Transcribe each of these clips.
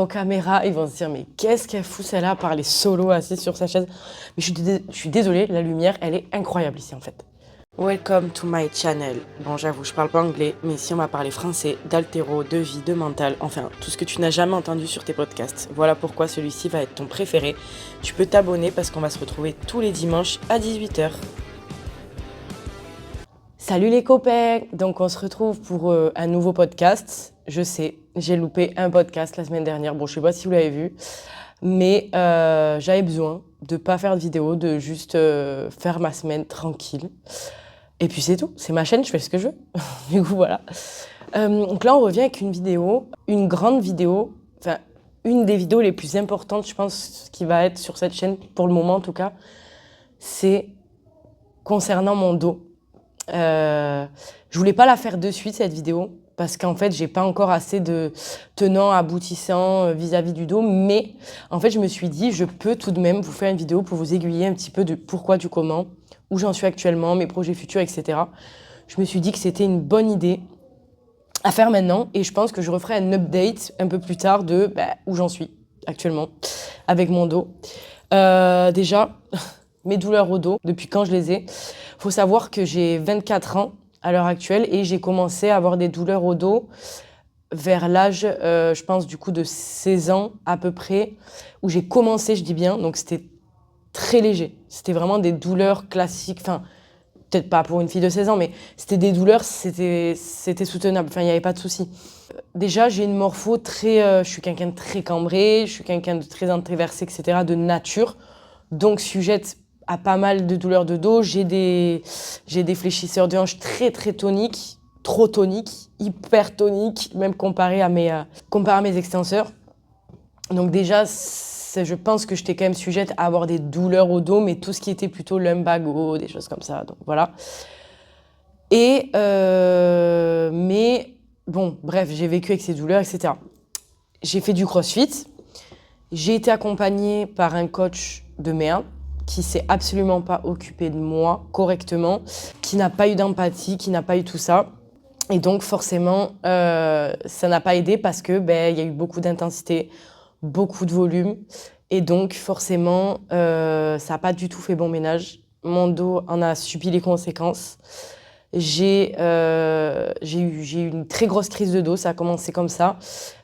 aux caméras, ils vont se dire mais qu'est-ce qu'elle fout celle-là à parler solo assise sur sa chaise. Mais je suis désolée, la lumière, elle est incroyable ici en fait. Welcome to my channel. Bon, j'avoue, je parle pas anglais, mais ici on va parler français, d'altéro, de vie, de mental, enfin, tout ce que tu n'as jamais entendu sur tes podcasts. Voilà pourquoi celui-ci va être ton préféré. Tu peux t'abonner parce qu'on va se retrouver tous les dimanches à 18h. Salut les copains! Donc on se retrouve pour un nouveau podcast. Je sais, j'ai loupé un podcast la semaine dernière. Bon, je sais pas si vous l'avez vu, mais j'avais besoin de pas faire de vidéo, de juste faire ma semaine tranquille. Et puis c'est tout, c'est ma chaîne, je fais ce que je veux. Du coup, voilà. Donc là, on revient avec une vidéo, une grande vidéo, enfin, une des vidéos les plus importantes, je pense, qui va être sur cette chaîne, pour le moment en tout cas, c'est concernant mon dos. Je voulais pas la faire de suite, cette vidéo, parce qu'en fait, j'ai pas encore assez de tenants, aboutissants vis-à-vis du dos, mais en fait, je me suis dit, je peux tout de même vous faire une vidéo pour vous aiguiller un petit peu de pourquoi, du comment, où j'en suis actuellement, mes projets futurs, etc. Je me suis dit que c'était une bonne idée à faire maintenant, et je pense que je referai un update un peu plus tard de où j'en suis actuellement avec mon dos. Déjà, mes douleurs au dos, depuis quand je les ai. Faut savoir que j'ai 24 ans à l'heure actuelle et j'ai commencé à avoir des douleurs au dos vers l'âge, je pense, du coup, de 16 ans à peu près, où j'ai commencé, je dis bien, donc c'était très léger. C'était vraiment des douleurs classiques, enfin, peut-être pas pour une fille de 16 ans, mais c'était des douleurs, c'était soutenable, enfin, il n'y avait pas de souci. Déjà, j'ai une morpho très... je suis quelqu'un de très cambré, je suis quelqu'un de très introversé, etc., de nature, donc sujette à pas mal de douleurs de dos. J'ai des fléchisseurs de hanches très, très toniques, trop toniques, hyper toniques, même comparé à mes extenseurs. Donc déjà, je pense que j'étais quand même sujette à avoir des douleurs au dos, mais tout ce qui était plutôt lumbago, des choses comme ça, donc voilà. Et mais bon, bref, j'ai vécu avec ces douleurs, etc. J'ai fait du crossfit. J'ai été accompagnée par un coach de merde qui s'est absolument pas occupé de moi correctement, qui n'a pas eu d'empathie, qui n'a pas eu tout ça. Et donc forcément, ça n'a pas aidé parce que il y a eu beaucoup d'intensité, beaucoup de volume. Et donc forcément, ça n'a pas du tout fait bon ménage. Mon dos en a subi les conséquences. J'ai eu une très grosse crise de dos, ça a commencé comme ça.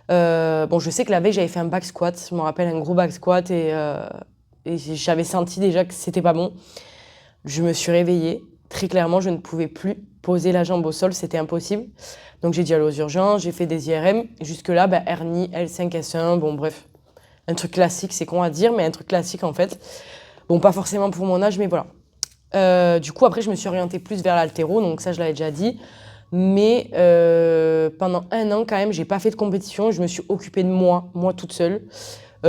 Bon, je sais que la veille, j'avais fait un back squat, je me rappelle un gros back squat et j'avais senti déjà que c'était pas bon. Je me suis réveillée, très clairement, je ne pouvais plus poser la jambe au sol, c'était impossible. Donc j'ai dû aller aux urgences, j'ai fait des IRM. Jusque-là, hernie, L5, S1, bon bref, un truc classique, c'est con à dire, mais un truc classique en fait. Bon, pas forcément pour mon âge, mais voilà. Du coup, après, je me suis orientée plus vers l'haltéro, donc ça, je l'avais déjà dit. Mais pendant 1 an, quand même, j'ai pas fait de compétition. Je me suis occupée de moi toute seule.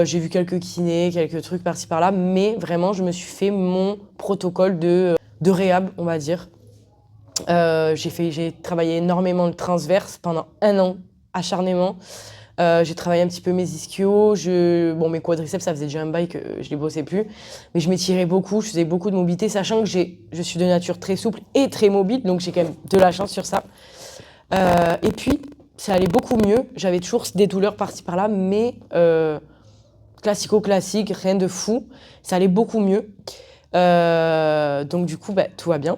J'ai vu quelques kinés, quelques trucs par-ci par-là, mais vraiment, je me suis fait mon protocole de réhab, on va dire. J'ai travaillé énormément de transverse pendant 1 an, acharnement. J'ai travaillé un petit peu mes ischios. Bon, mes quadriceps, ça faisait déjà un bail que je les bossais plus. Mais je m'étirais beaucoup, je faisais beaucoup de mobilité, sachant que je suis de nature très souple et très mobile, donc j'ai quand même de la chance sur ça. Et puis, ça allait beaucoup mieux. J'avais toujours des douleurs par-ci par-là, mais classico-classique, rien de fou. Ça allait beaucoup mieux. Donc du coup, tout va bien.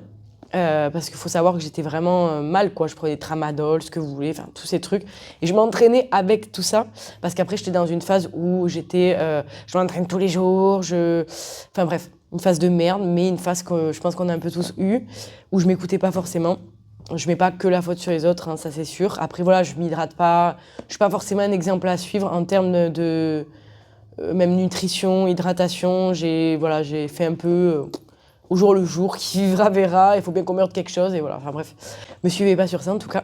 Parce qu'il faut savoir que j'étais vraiment mal, quoi. Je prenais des tramadol, ce que vous voulez, enfin tous ces trucs. Et je m'entraînais avec tout ça, parce qu'après j'étais dans une phase où je m'entraîne tous les jours, enfin bref, une phase de merde, mais une phase que je pense qu'on a un peu tous eu, où je m'écoutais pas forcément. Je mets pas que la faute sur les autres, hein, ça c'est sûr. Après voilà, je m'hydrate pas, je suis pas forcément un exemple à suivre en termes de même nutrition, hydratation. J'ai fait un peu au jour le jour, qui vivra verra, il faut bien qu'on meure de quelque chose, et voilà, enfin bref. Me suivez pas sur ça en tout cas.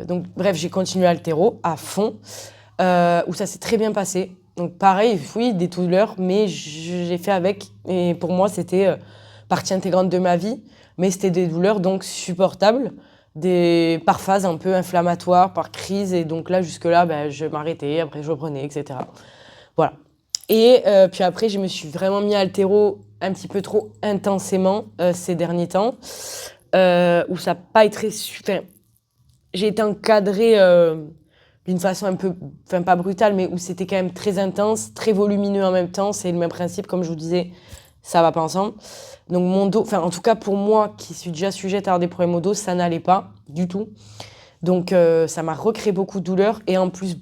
Donc bref, j'ai continué haltéro à fond, où ça s'est très bien passé. Donc pareil, oui, des douleurs, mais j'ai fait avec, et pour moi c'était partie intégrante de ma vie, mais c'était des douleurs donc supportables, par phase un peu inflammatoires, par crise, et donc là, jusque-là, je m'arrêtais, après je reprenais, etc. Voilà. Et puis après, je me suis vraiment mis à haltéro un petit peu trop intensément ces derniers temps, où ça n'a pas été super. J'ai été encadrée d'une façon un peu, enfin pas brutale, mais où c'était quand même très intense, très volumineux en même temps. C'est le même principe, comme je vous disais, ça va pas ensemble. Donc mon dos, enfin en tout cas pour moi qui suis déjà sujette à avoir des problèmes au dos, ça n'allait pas du tout. Donc ça m'a recréé beaucoup de douleurs. Et en plus,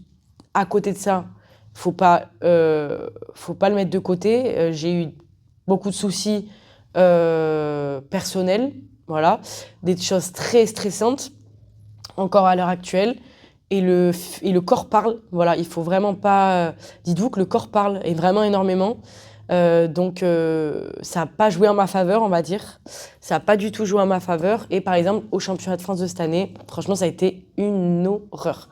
à côté de ça, faut pas le mettre de côté. J'ai eu beaucoup de soucis personnels, voilà, des choses très stressantes encore à l'heure actuelle. Et le corps parle, voilà, il faut vraiment pas. Dites-vous que le corps parle, et vraiment énormément. Donc, ça n'a pas joué en ma faveur, on va dire. Ça n'a pas du tout joué en ma faveur. Et par exemple, au championnat de France de cette année, franchement, ça a été une horreur.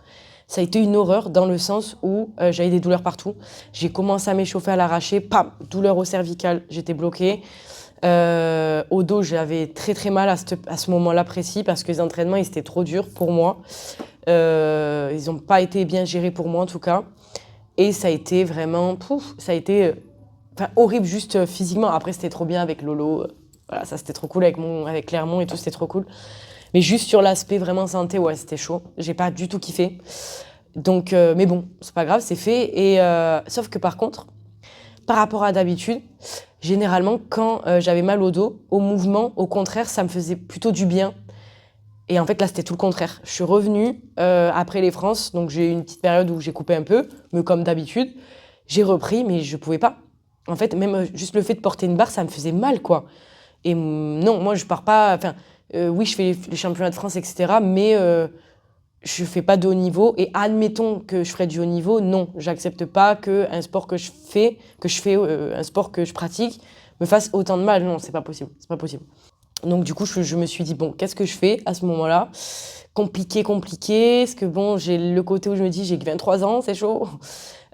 Ça a été une horreur dans le sens où j'avais des douleurs partout. J'ai commencé à m'échauffer à l'arraché, pam, douleur au cervical, j'étais bloquée. Au dos, j'avais très très mal à ce moment-là précis parce que les entraînements, ils étaient trop durs pour moi. Ils n'ont pas été bien gérés pour moi en tout cas. Et ça a été vraiment, ça a été horrible juste physiquement. Après, c'était trop bien avec Lolo. Voilà, ça c'était trop cool avec Clermont et tout, c'était trop cool. Mais juste sur l'aspect vraiment santé, ouais, c'était chaud. J'ai pas du tout kiffé. Donc, mais bon, c'est pas grave, c'est fait. Et sauf que par contre, par rapport à d'habitude, généralement, quand j'avais mal au dos, au mouvement, au contraire, ça me faisait plutôt du bien. Et en fait, là, c'était tout le contraire. Je suis revenue après les France, donc j'ai eu une petite période où j'ai coupé un peu, mais comme d'habitude, j'ai repris, mais je pouvais pas. En fait, même juste le fait de porter une barre, ça me faisait mal, quoi. Et non, moi, je pars pas. Enfin, oui, je fais les championnats de France, etc., mais je fais pas de haut niveau. Et admettons que je ferais du haut niveau, non, j'accepte pas que un sport un sport que je pratique, me fasse autant de mal. Non, c'est pas possible. C'est pas possible. Donc du coup, je me suis dit, bon, qu'est-ce que je fais à ce moment-là? Compliqué, compliqué. Parce que bon, j'ai le côté où je me dis, j'ai que 23 ans, c'est chaud.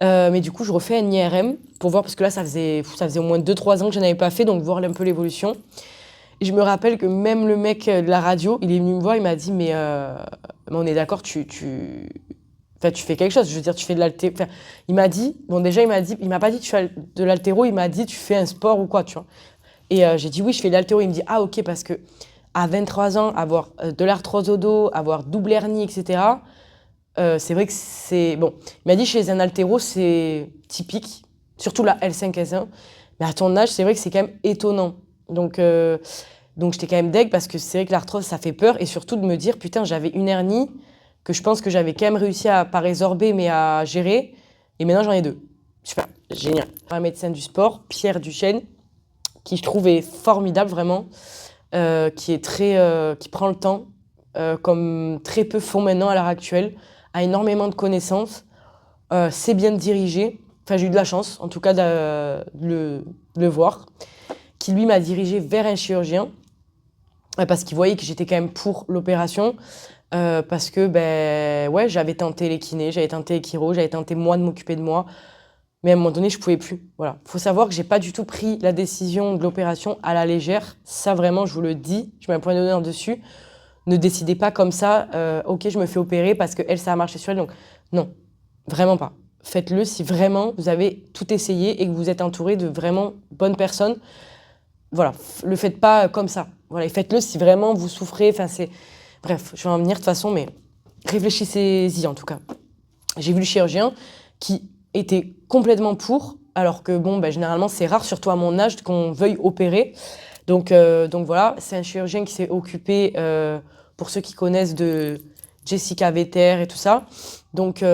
Mais du coup, je refais un IRM pour voir, parce que là, ça faisait au moins 2-3 ans que je n'avais pas fait, donc voir un peu l'évolution. Et je me rappelle que même le mec de la radio, il est venu me voir, il m'a dit, mais on est d'accord, enfin, tu fais quelque chose. Je veux dire, tu fais de l'haltéro. Enfin, il m'a dit, bon, déjà, il m'a pas dit tu fais de l'haltéro, il m'a dit, tu fais un sport ou quoi, tu vois. Et j'ai dit oui, je fais de l'haltéro. Il me dit ah ok, parce que à 23 ans, avoir de l'arthrose au dos, avoir double hernie, etc. C'est vrai que c'est bon. Il m'a dit chez un haltéro, c'est typique, surtout la L5S1. Mais à ton âge, c'est vrai que c'est quand même étonnant. Donc j'étais quand même deg parce que c'est vrai que l'arthrose, ça fait peur. Et surtout de me dire, putain, j'avais une hernie que je pense que j'avais quand même réussi à pas résorber, mais à gérer. Et maintenant, j'en ai deux. Super, génial. Un médecin du sport, Pierre Duchesne, qui je trouve est formidable vraiment, qui prend le temps, comme très peu font maintenant à l'heure actuelle, a énormément de connaissances, sait bien diriger. Enfin, j'ai eu de la chance, en tout cas, de le voir, qui lui m'a dirigé vers un chirurgien, parce qu'il voyait que j'étais quand même pour l'opération, parce que ben ouais, j'avais tenté les kinés, j'avais tenté les chiro, j'avais tenté moi de m'occuper de moi. Mais à un moment donné, je pouvais plus. Voilà. Faut savoir que j'ai pas du tout pris la décision de l'opération à la légère. Ça, vraiment, je vous le dis. Je mets un point d'honneur dessus. Ne décidez pas comme ça. Ok, je me fais opérer parce que elle, ça a marché sur elle. Donc, non, vraiment pas. Faites-le si vraiment vous avez tout essayé et que vous êtes entouré de vraiment bonnes personnes. Voilà, le faites pas comme ça. Voilà, et faites-le si vraiment vous souffrez. Enfin, c'est bref, je vais en venir de toute façon, mais réfléchissez-y en tout cas. J'ai vu le chirurgien qui était complètement pour, alors que bon, ben, généralement c'est rare, surtout à mon âge, qu'on veuille opérer. Donc voilà, c'est un chirurgien qui s'est occupé, pour ceux qui connaissent, de Jessica Vetter et tout ça. Donc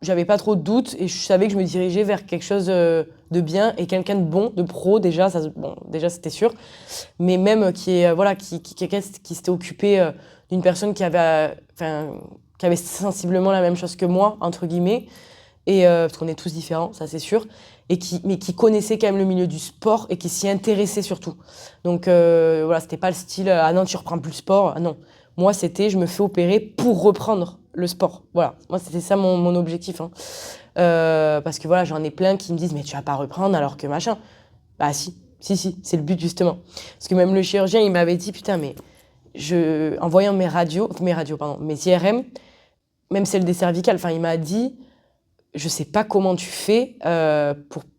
j'avais pas trop de doutes et je savais que je me dirigeais vers quelque chose de bien et quelqu'un de bon, de pro déjà, bon, déjà c'était sûr, mais même voilà, qui s'était occupé d'une personne qui avait sensiblement la même chose que moi, entre guillemets, et parce qu'on est tous différents, ça c'est sûr, mais qui connaissait quand même le milieu du sport et qui s'y intéressait surtout. Donc voilà, c'était pas le style ah non, tu reprends plus le sport. Ah non, moi c'était je me fais opérer pour reprendre le sport. Voilà, moi c'était ça mon objectif. Hein. Parce que voilà, j'en ai plein qui me disent mais tu vas pas reprendre alors que machin. Bah si, c'est le but justement. Parce que même le chirurgien il m'avait dit putain mais en voyant mes IRM, même celle des cervicales, enfin il m'a dit je sais pas comment tu fais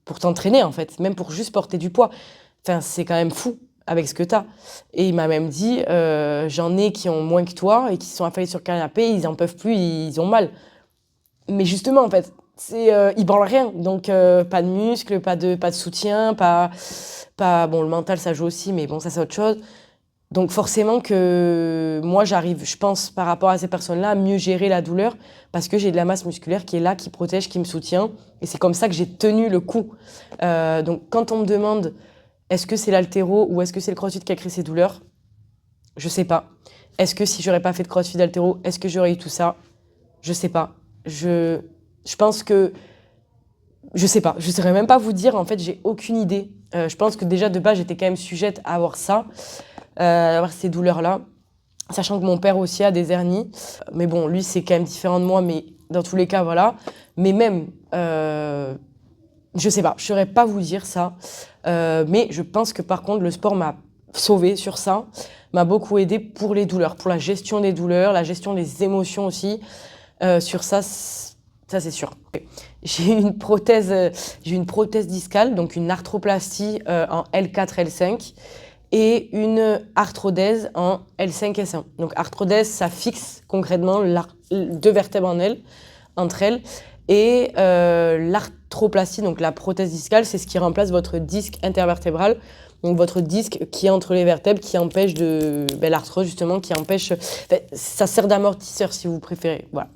pour t'entraîner en fait, même pour juste porter du poids. Enfin, c'est quand même fou avec ce que t'as. Et il m'a même dit, j'en ai qui ont moins que toi et qui sont affalés sur le canapé, ils en peuvent plus, ils ont mal. Mais justement, en fait, il branle rien. Donc, pas de muscles, pas de soutien, bon, le mental, ça joue aussi, mais bon, ça, c'est autre chose. Donc, forcément que moi, j'arrive, je pense, par rapport à ces personnes-là, à mieux gérer la douleur parce que j'ai de la masse musculaire qui est là, qui protège, qui me soutient. Et c'est comme ça que j'ai tenu le coup. Donc, quand on me demande est-ce que c'est l'haltéro ou est-ce que c'est le crossfit qui a créé ces douleurs, je sais pas. Est-ce que si j'aurais pas fait de crossfit d'haltéro, est-ce que j'aurais eu tout ça? Je sais pas. Je pense que je sais pas. Je saurais même pas vous dire. En fait, j'ai aucune idée. Je pense que déjà de base, j'étais quand même sujette à avoir ça, à avoir ces douleurs-là, sachant que mon père aussi a des hernies. Mais bon, lui, c'est quand même différent de moi. Mais dans tous les cas, voilà. Mais même, je sais pas. Je saurais pas vous dire ça. Mais je pense que par contre, le sport m'a sauvée sur ça, m'a beaucoup aidé pour les douleurs, pour la gestion des douleurs, la gestion des émotions aussi. Sur ça, ça c'est sûr. J'ai une prothèse discale, donc une arthroplastie en L4, L5 et une arthrodèse en L5, S1. Donc arthrodèse, ça fixe concrètement deux vertèbres entre elles. Et l'arthroplastie, donc la prothèse discale, c'est ce qui remplace votre disque intervertébral, donc votre disque qui est entre les vertèbres, qui empêche l'arthrose justement, qui empêche. Ça sert d'amortisseur si vous préférez. Voilà.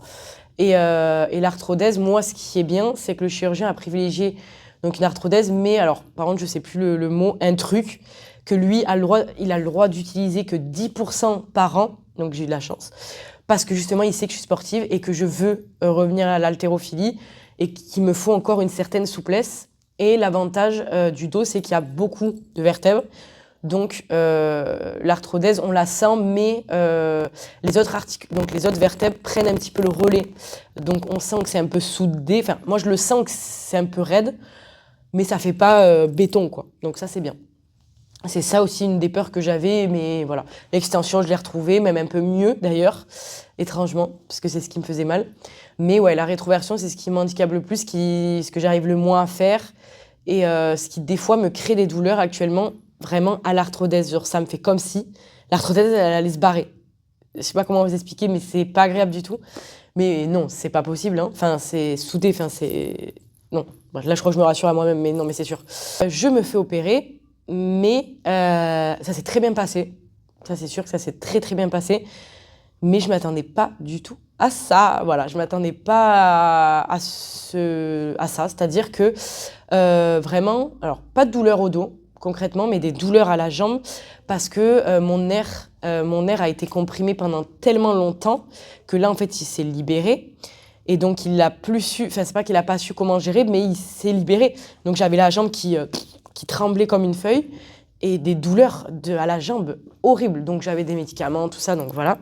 Et l'arthrodèse, moi, ce qui est bien, c'est que le chirurgien a privilégié donc une arthrodèse, mais alors, par contre, je sais plus le mot, un truc que lui il a le droit d'utiliser que 10% par an. Donc j'ai eu de la chance. Parce que justement, il sait que je suis sportive et que je veux revenir à l'haltérophilie et qu'il me faut encore une certaine souplesse. Et l'avantage du dos, c'est qu'il y a beaucoup de vertèbres. Donc l'arthrodèse, on la sent, mais les autres vertèbres prennent un petit peu le relais. Donc on sent que c'est un peu soudé. Enfin, moi, je le sens que c'est un peu raide, mais ça fait pas béton, quoi. Donc ça, c'est bien. C'est ça aussi une des peurs que j'avais, mais voilà. L'extension, je l'ai retrouvée, même un peu mieux d'ailleurs, étrangement, parce que c'est ce qui me faisait mal. Mais ouais, la rétroversion, c'est ce qui m'handicape le plus, ce que j'arrive le moins à faire, et ce qui des fois me crée des douleurs actuellement, vraiment à l'arthrodèse. Genre, ça me fait comme si l'arthrodèse, elle allait se barrer. Je sais pas comment vous expliquer, mais c'est pas agréable du tout. Mais non, c'est pas possible, hein. Enfin, c'est soudé, enfin, c'est... Non, là, je crois que je me rassure à moi-même, mais non, mais c'est sûr. Je me fais opérer. Mais ça s'est très bien passé. Ça, c'est sûr que ça s'est très, très bien passé. Mais je ne m'attendais pas du tout à ça. Voilà, je ne m'attendais pas à ça. C'est-à-dire que vraiment, alors pas de douleur au dos, concrètement, mais des douleurs à la jambe parce que mon nerf a été comprimé pendant tellement longtemps que là, en fait, il s'est libéré. Et donc, il n'a plus su... Enfin, c'est pas qu'il n'a pas su comment gérer, mais il s'est libéré. Donc, j'avais la jambe qui tremblait comme une feuille et des douleurs à la jambe horribles. Donc j'avais des médicaments, tout ça, donc voilà.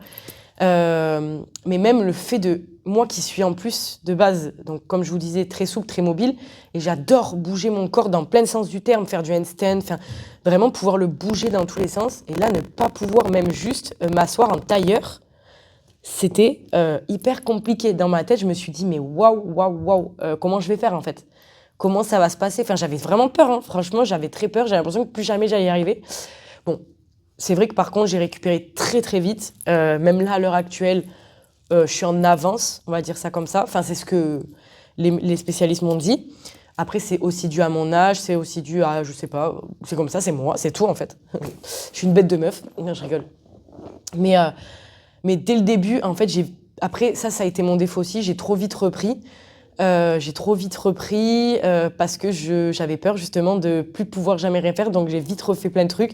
Mais même le fait de, moi qui suis en plus de base, donc comme je vous disais, très souple, très mobile, et j'adore bouger mon corps dans plein de sens du terme, faire du handstand, vraiment pouvoir le bouger dans tous les sens, et là ne pas pouvoir même juste m'asseoir en tailleur, c'était hyper compliqué. Dans ma tête, je me suis dit, mais waouh, comment je vais faire en fait? Comment ça va se passer? Enfin, j'avais vraiment peur, hein. Franchement, j'avais très peur. J'avais l'impression que plus jamais j'allais y arriver. Bon, c'est vrai que par contre, j'ai récupéré très, très vite. Même là, à l'heure actuelle, je suis en avance, on va dire ça comme ça. Enfin, c'est ce que les spécialistes m'ont dit. Après, c'est aussi dû à mon âge, c'est aussi dû à, je sais pas, c'est comme ça, c'est moi, c'est tout en fait. Je suis une bête de meuf. Non, je rigole. Mais dès le début, en fait, après, ça a été mon défaut aussi. J'ai trop vite repris. Parce que j'avais peur justement de plus pouvoir jamais rien faire, donc j'ai vite refait plein de trucs.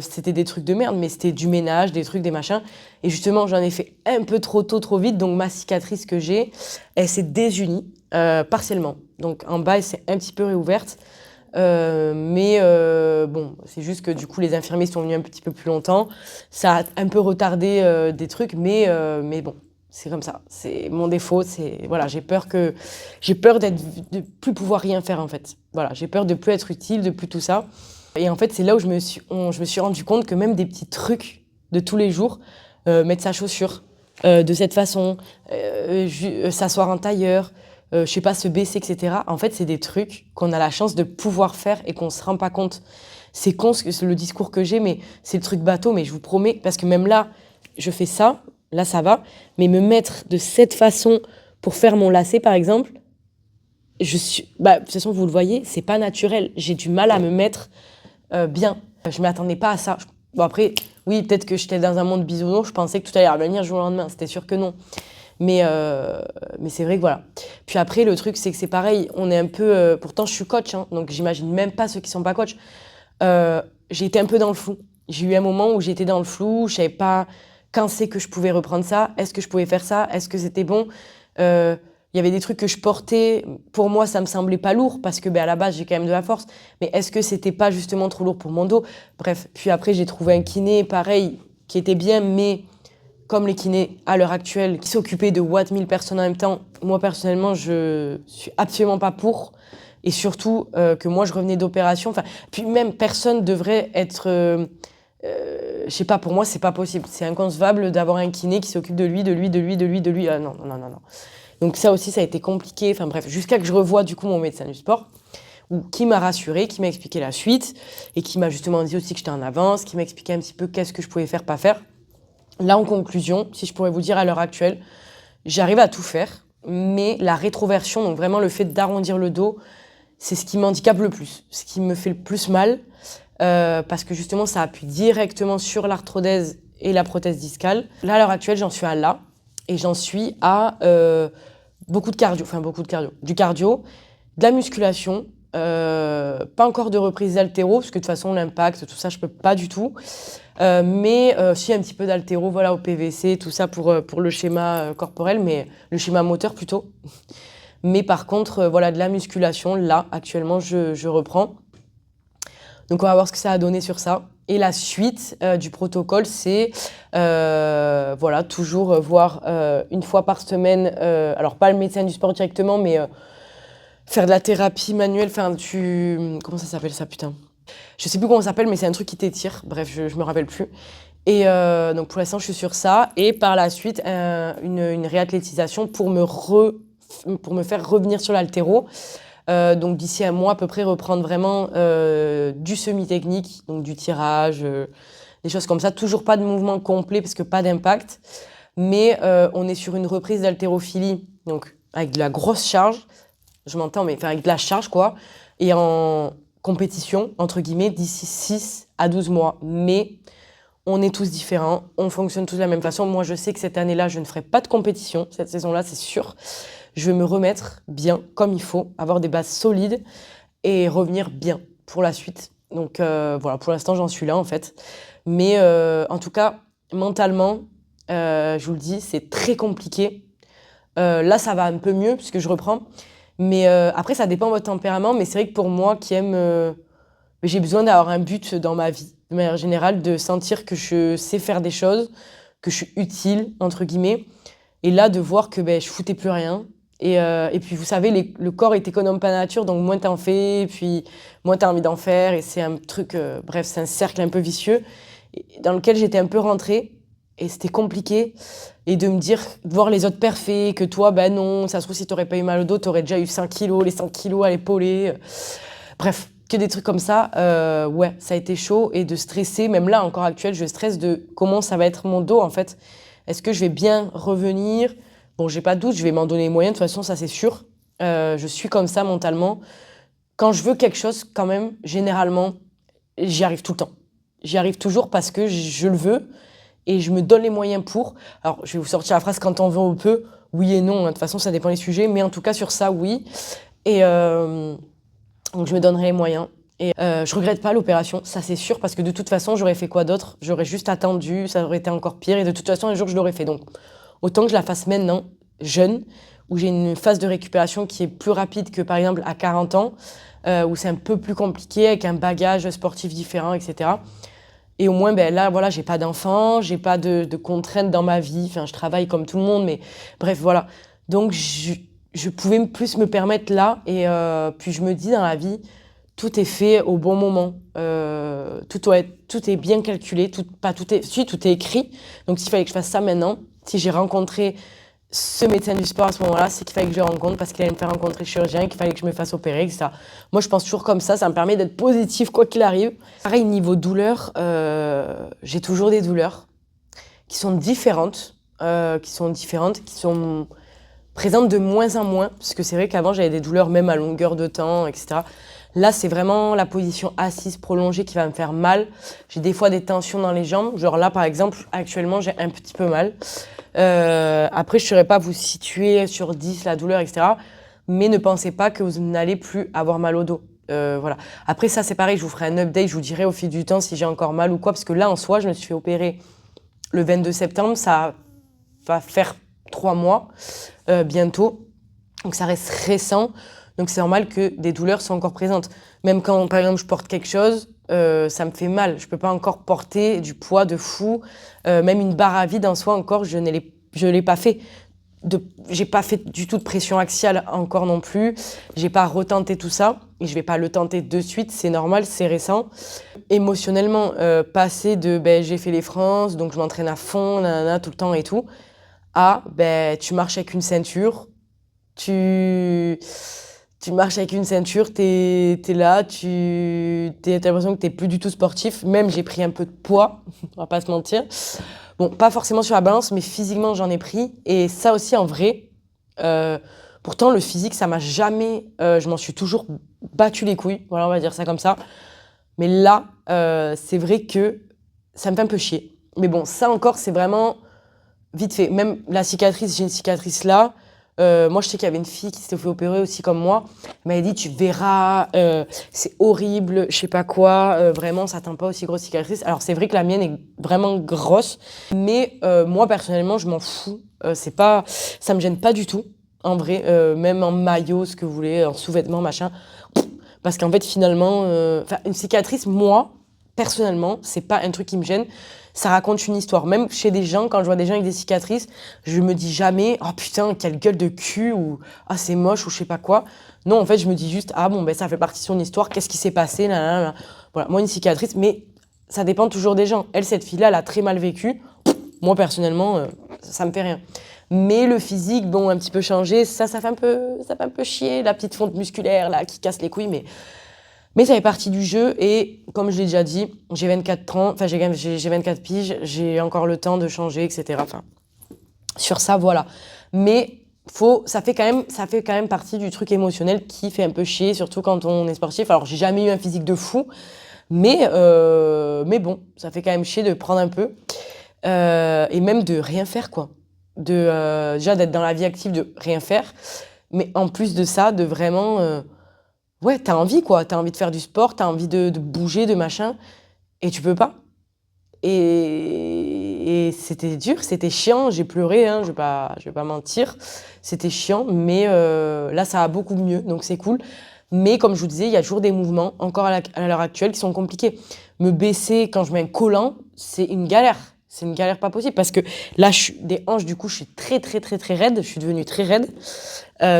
C'était des trucs de merde, mais c'était du ménage, des trucs, des machins. Et justement, j'en ai fait un peu trop tôt, trop vite, donc ma cicatrice que j'ai, elle s'est désunie partiellement. Donc en bas, elle s'est un petit peu réouverte. Bon, c'est juste que du coup, les infirmiers sont venus un petit peu plus longtemps. Ça a un peu retardé des trucs, mais bon. C'est comme ça, c'est mon défaut, voilà, j'ai peur de plus pouvoir rien faire en fait. Voilà, j'ai peur de plus être utile, de plus tout ça. Et en fait, c'est là où je me suis rendu compte que même des petits trucs de tous les jours, mettre sa chaussure de cette façon, s'asseoir en tailleur, je sais pas, se baisser, etc. En fait, c'est des trucs qu'on a la chance de pouvoir faire et qu'on se rend pas compte. C'est con, c'est le discours que j'ai, mais c'est le truc bateau, mais je vous promets, parce que même là, je fais ça. Là, ça va. Mais me mettre de cette façon Pour faire mon lacet, par exemple, de toute façon, vous le voyez, c'est pas naturel. J'ai du mal à me mettre bien. Je m'attendais pas à ça. Bon, après, oui, peut-être que j'étais dans un monde bisounours, je pensais que tout allait revenir du jour au lendemain. C'était sûr que non. Mais c'est vrai que voilà. Puis après, le truc, c'est que c'est pareil. On est un peu. Pourtant, je suis coach, hein, donc j'imagine même pas ceux qui sont pas coach. J'ai été un peu dans le flou. J'ai eu un moment où j'étais dans le flou. Je savais pas quand c'est que je pouvais reprendre ça. Est-ce que je pouvais faire ça? Est-ce que c'était bon? Il y avait des trucs que je portais. Pour moi, ça me semblait pas lourd parce que à la base, j'ai quand même de la force. Mais est-ce que c'était pas justement trop lourd pour mon dos? Bref. Puis après, j'ai trouvé un kiné, pareil, qui était bien, mais comme les kinés à l'heure actuelle, qui s'occupaient de 1000 personnes en même temps, moi personnellement, je suis absolument pas pour. Et surtout que moi, je revenais d'opération. Enfin, puis même personne devrait être. Je sais pas, pour moi, c'est pas possible. C'est inconcevable d'avoir un kiné qui s'occupe de lui, de lui, de lui, de lui, de lui. Ah non, non, non, non, non. Donc ça aussi, ça a été compliqué. Enfin bref, jusqu'à que je revoie du coup mon médecin du sport, qui m'a rassuré, qui m'a expliqué la suite et qui m'a justement dit aussi que j'étais en avance, qui m'a expliqué un petit peu qu'est-ce que je pouvais faire, pas faire. Là, en conclusion, si je pourrais vous dire à l'heure actuelle, j'arrive à tout faire, mais la rétroversion, donc vraiment le fait d'arrondir le dos, c'est ce qui m'handicape le plus, ce qui me fait le plus mal, parce que justement, ça appuie directement sur l'arthrodèse et la prothèse discale. Là, à l'heure actuelle, j'en suis à là, et j'en suis à beaucoup de cardio, du cardio, de la musculation, pas encore de reprise d'haltéro, parce que de toute façon, l'impact, tout ça, je peux pas du tout. Mais si un petit peu d'haltéro, voilà, au PVC, tout ça pour le schéma corporel, mais le schéma moteur plutôt. Mais par contre, voilà, de la musculation, là, actuellement, je reprends. Donc on va voir ce que ça a donné sur ça. Et la suite du protocole, c'est voilà, toujours voir une fois par semaine, alors pas le médecin du sport directement, mais faire de la thérapie manuelle, enfin comment ça s'appelle ça, putain? Je sais plus comment ça s'appelle, mais c'est un truc qui t'étire. Bref, je me rappelle plus. Et donc pour l'instant, je suis sur ça. Et par la suite, une réathlétisation pour me faire revenir sur l'haltéro. Donc d'ici un mois à peu près, reprendre vraiment du semi-technique, donc du tirage, des choses comme ça. Toujours pas de mouvement complet parce que pas d'impact. Mais on est sur une reprise d'haltérophilie, donc avec de la grosse charge. Je m'entends, mais enfin, avec de la charge, quoi. Et en compétition, entre guillemets, d'ici 6 à 12 mois. Mais on est tous différents, on fonctionne tous de la même façon. Moi, je sais que cette année-là, je ne ferai pas de compétition. Cette saison-là, c'est sûr. Je vais me remettre bien, comme il faut, avoir des bases solides et revenir bien pour la suite. Donc voilà, pour l'instant, j'en suis là, en fait. Mais en tout cas, mentalement, je vous le dis, c'est très compliqué. Là, ça va un peu mieux puisque je reprends. Mais après, ça dépend de votre tempérament. Mais c'est vrai que pour moi, qui aime... j'ai besoin d'avoir un but dans ma vie, de manière générale, de sentir que je sais faire des choses, que je suis utile, entre guillemets. Et là, de voir que je foutais plus rien. Et puis, vous savez, le corps est économe par nature, donc moins t'en fais, et puis moins t'as envie d'en faire. Et c'est un truc... bref, c'est un cercle un peu vicieux dans lequel j'étais un peu rentrée. Et c'était compliqué. Et de me dire, de voir les autres parfaits, que toi, ben non, ça se trouve, si t'aurais pas eu mal au dos, t'aurais déjà eu 5 kilos, les 5 kilos à l'épaulé. Bref, que des trucs comme ça. Ouais, ça a été chaud. Et de stresser, même là, encore actuel, je stresse de comment ça va être mon dos, en fait. Est-ce que je vais bien revenir? Bon, j'ai pas de doute, je vais m'en donner les moyens. De toute façon, ça, c'est sûr. Je suis comme ça mentalement. Quand je veux quelque chose, quand même, généralement, j'y arrive tout le temps. J'y arrive toujours parce que je le veux. Et je me donne les moyens pour. Alors, je vais vous sortir la phrase quand on veut, on peut. Oui et non. De toute façon, ça dépend des sujets. Mais en tout cas, sur ça, oui. Et donc, je me donnerai les moyens. Et je regrette pas l'opération, ça c'est sûr, parce que de toute façon, j'aurais fait quoi d'autre? J'aurais juste attendu, ça aurait été encore pire. Et de toute façon, un jour, je l'aurais fait. Donc, autant que je la fasse maintenant, jeune, où j'ai une phase de récupération qui est plus rapide que, par exemple, à 40 ans, où c'est un peu plus compliqué, avec un bagage sportif différent, etc. Et au moins, là, voilà, j'ai pas d'enfant, j'ai pas de contraintes dans ma vie. Enfin, je travaille comme tout le monde, mais bref, voilà. Donc, je pouvais plus me permettre là. Et puis, je me dis, dans la vie, tout est fait au bon moment. Tout est bien calculé. Tout est écrit. Donc, s'il fallait que je fasse ça maintenant, si j'ai rencontré ce médecin du sport à ce moment-là, c'est qu'il fallait que je le rencontre parce qu'il allait me faire rencontrer le chirurgien, qu'il fallait que je me fasse opérer, etc. Moi, je pense toujours comme ça me permet d'être positif quoi qu'il arrive. Pareil, niveau douleur, j'ai toujours des douleurs qui sont différentes, qui sont présente de moins en moins, parce que c'est vrai qu'avant j'avais des douleurs même à longueur de temps, etc. Là, c'est vraiment la position assise prolongée qui va me faire mal. J'ai des fois des tensions dans les jambes. Genre là, par exemple, actuellement, j'ai un petit peu mal. Après, je ne saurais pas vous situer sur 10 la douleur, etc. Mais ne pensez pas que vous n'allez plus avoir mal au dos. Voilà. Après, ça, c'est pareil, je vous ferai un update, je vous dirai au fil du temps si j'ai encore mal ou quoi. Parce que là, en soi, je me suis fait opérer le 22 septembre. Ça va faire 3 mois bientôt. Donc, ça reste récent. Donc, c'est normal que des douleurs soient encore présentes. Même quand, par exemple, je porte quelque chose, ça me fait mal. Je ne peux pas encore porter du poids de fou. Même une barre à vide en soi, encore, je ne l'ai pas fait. J'ai pas fait du tout de pression axiale encore non plus. J'ai pas retenté tout ça. Et je vais pas le tenter de suite. C'est normal, c'est récent. Émotionnellement, passer de j'ai fait les France, donc je m'entraîne à fond, nanana, tout le temps et tout, à tu marches avec une ceinture. Tu marches avec une ceinture, t'es là, t'as l'impression que t'es plus du tout sportif. Même j'ai pris un peu de poids, on va pas se mentir. Bon, pas forcément sur la balance, mais physiquement j'en ai pris. Et ça aussi en vrai, pourtant le physique ça m'a jamais, je m'en suis toujours battu les couilles, voilà on va dire ça comme ça. Mais là, c'est vrai que ça me fait un peu chier. Mais bon, ça encore c'est vraiment vite fait. Même la cicatrice, j'ai une cicatrice là. Moi, je sais qu'il y avait une fille qui s'était fait opérer aussi comme moi. Elle m'avait dit, tu verras, c'est horrible, je sais pas quoi. Vraiment, ça t'atteint pas aussi grosse cicatrice. Alors, c'est vrai que la mienne est vraiment grosse. Mais moi, personnellement, je m'en fous. Ça me gêne pas du tout, en vrai. Même en maillot, ce que vous voulez, en sous-vêtements, machin. Parce qu'en fait, finalement, une cicatrice, moi, personnellement, c'est pas un truc qui me gêne. Ça raconte une histoire. Même chez des gens, quand je vois des gens avec des cicatrices, je me dis jamais « Oh putain, quelle gueule de cul » ou « Ah, c'est moche » ou je sais pas quoi. Non, en fait, je me dis juste « Ah bon, ça fait partie de son histoire, qu'est-ce qui s'est passé ?» Voilà, moi, une cicatrice, mais ça dépend toujours des gens. Elle, cette fille-là, elle a très mal vécu. Moi, personnellement, ça me fait rien. Mais le physique, bon, un petit peu changé, ça fait un peu chier, la petite fonte musculaire, là, qui casse les couilles, mais ça fait partie du jeu et comme je l'ai déjà dit, j'ai 24 ans, enfin j'ai 24 piges, j'ai encore le temps de changer, etc. Enfin, sur ça, voilà. Mais ça fait quand même partie du truc émotionnel qui fait un peu chier, surtout quand on est sportif. Alors j'ai jamais eu un physique de fou, mais bon, ça fait quand même chier de prendre un peu et même de rien faire quoi. Déjà d'être dans la vie active, de rien faire, mais en plus de ça, de vraiment ouais, t'as envie, quoi. T'as envie de faire du sport, t'as envie de bouger, de machin, et tu peux pas. Et c'était dur, c'était chiant, j'ai pleuré, hein, je vais pas mentir. C'était chiant, mais là, ça va beaucoup mieux, donc c'est cool. Mais comme je vous disais, il y a toujours des mouvements, encore à l'heure actuelle, qui sont compliqués. Me baisser quand je mets un collant, c'est une galère. C'est une galère pas possible parce que là, des hanches, du coup, je suis très, très, très, très raide. Je suis devenue très raide.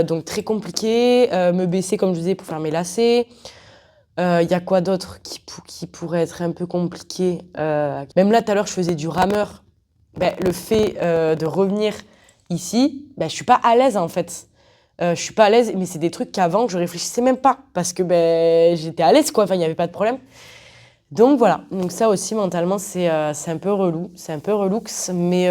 Donc, très compliqué. Me baisser, comme je disais, pour faire mes lacets. Il y a quoi d'autre qui pourrait être un peu compliqué Même là, tout à l'heure, je faisais du rameur. Le fait de revenir ici, je suis pas à l'aise, en fait. Je suis pas à l'aise, mais c'est des trucs qu'avant, je réfléchissais même pas. Parce que j'étais à l'aise, quoi. Enfin, il n'y avait pas de problème. Donc voilà, donc ça aussi mentalement c'est un peu relou, c'est un peu relou, mais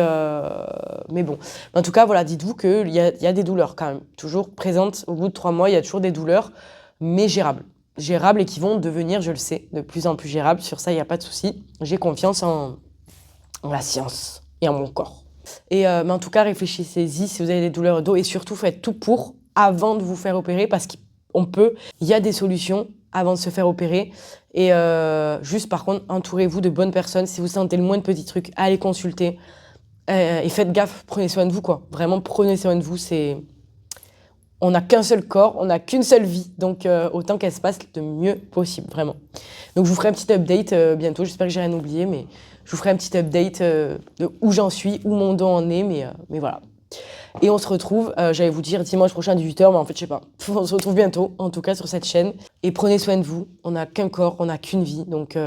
bon. En tout cas voilà, dites-vous qu'il y a des douleurs quand même, toujours présentes au bout de 3 mois, il y a toujours des douleurs, mais gérables. Gérables et qui vont devenir, je le sais, de plus en plus gérables, sur ça il n'y a pas de souci. J'ai confiance en la science et en mon corps. Et mais en tout cas réfléchissez-y si vous avez des douleurs au dos et surtout faites tout pour avant de vous faire opérer parce il y a des solutions avant de se faire opérer. Et juste par contre, entourez-vous de bonnes personnes. Si vous sentez le moins de petits trucs, allez consulter. Et faites gaffe, prenez soin de vous, quoi. Vraiment, prenez soin de vous. On n'a qu'un seul corps, on n'a qu'une seule vie. Donc, autant qu'elle se passe le mieux possible, vraiment. Donc, je vous ferai un petit update bientôt. J'espère que j'ai rien oublié, mais je vous ferai un petit update de où j'en suis, où mon dos en est. Mais voilà. Et on se retrouve, j'allais vous dire dimanche prochain à 18h, mais en fait, je sais pas. On se retrouve bientôt, en tout cas, sur cette chaîne. Et prenez soin de vous. On n'a qu'un corps, on n'a qu'une vie. Donc,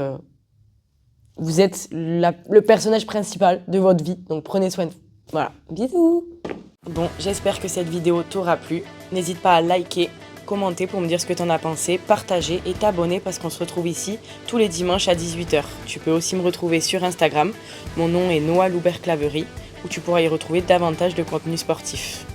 vous êtes le personnage principal de votre vie. Donc, prenez soin de vous. Voilà. Bisous. Bon, j'espère que cette vidéo t'aura plu. N'hésite pas à liker, commenter pour me dire ce que t'en as pensé, partager et t'abonner parce qu'on se retrouve ici tous les dimanches à 18h. Tu peux aussi me retrouver sur Instagram. Mon nom est Noah Loubert Claverie, où tu pourras y retrouver davantage de contenu sportif.